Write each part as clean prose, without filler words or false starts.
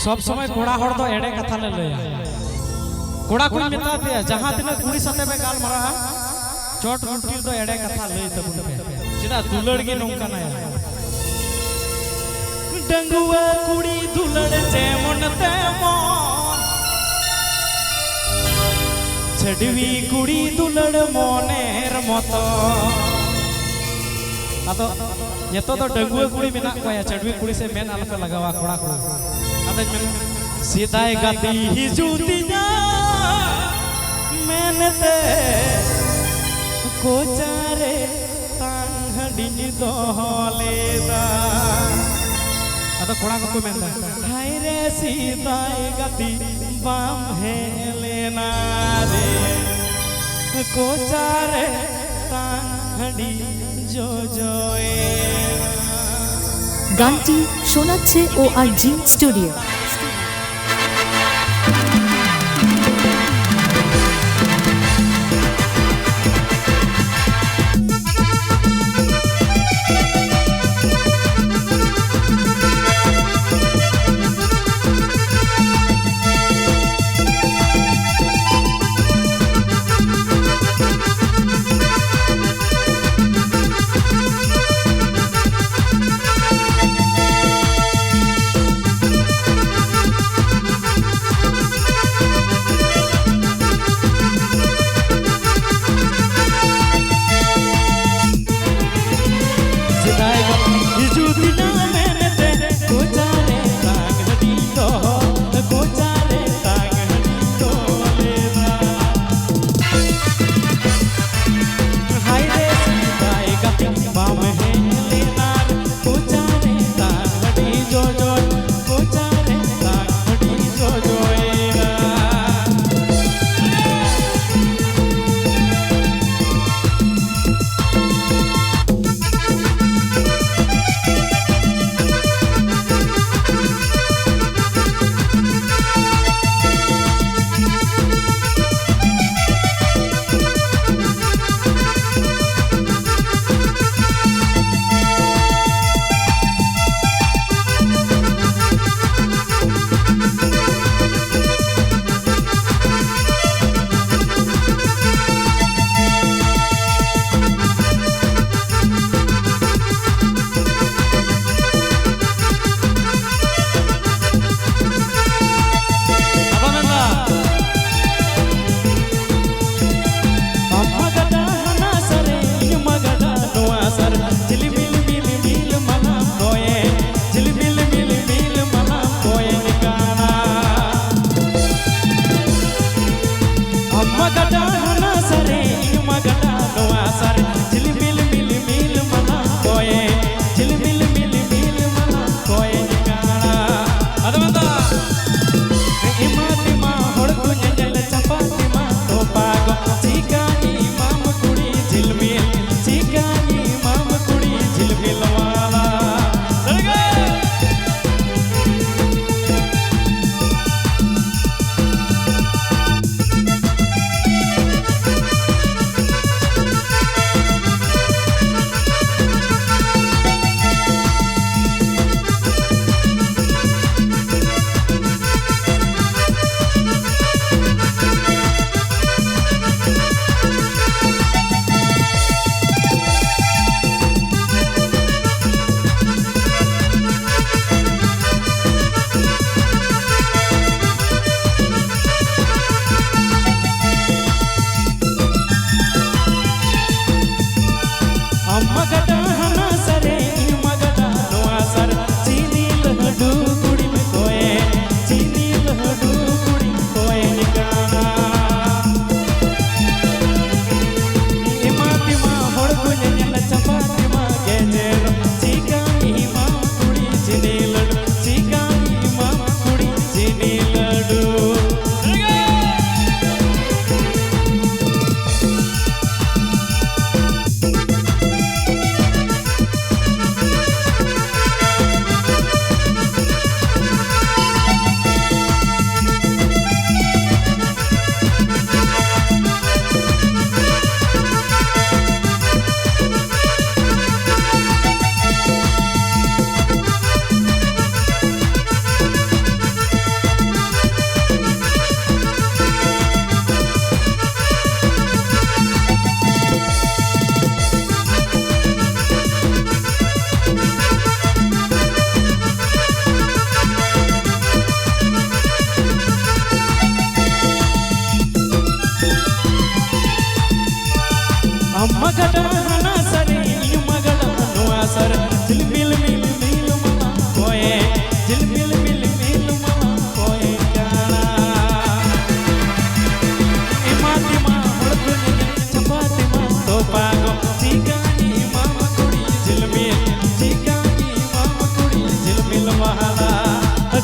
सब समय कोड़ा हड़ दो एड़े कथा ले लया कोड़ा कुड़ी मेता पे जहां तिना कुड़ी साथे पे गाल मारा चोट रुटी दो एड़े कथा ले तबुन पे चिना दुलड़ की नोंका ना डंगुआ कुड़ी दुलड़ जेमन तेमन छडवी कुड़ी दुलड़ मोनेर मतो आतो येतो तो डंगुआ कुड़ी मेना कोया छडवी कुड़ी से मेन आलपे लगावा कोड़ा को आतो सीधाई गति ही जूतिया मेनते कोचारे तांगड़ी दोलेदा आतो कोड़ा को मेनदा हाय रे सीधाई गति बाम हेलेना रे कोचारे तांगड़ी जो जोए গানটি শোনাচ্ছে ORG স্টুডিও।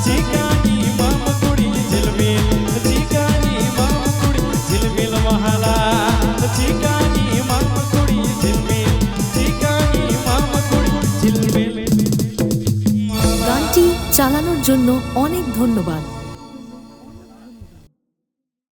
চিকানি মাম কুড়ি ঝিলমিল চিকানি মাম কুড়ি ঝিলমিল মহালা চিকানি মাম কুড়ি ঝিলমিল চিকানি মাম কুড়ি ঝিলমিল গানটি চালানোর জন্য অনেক ধন্যবাদ।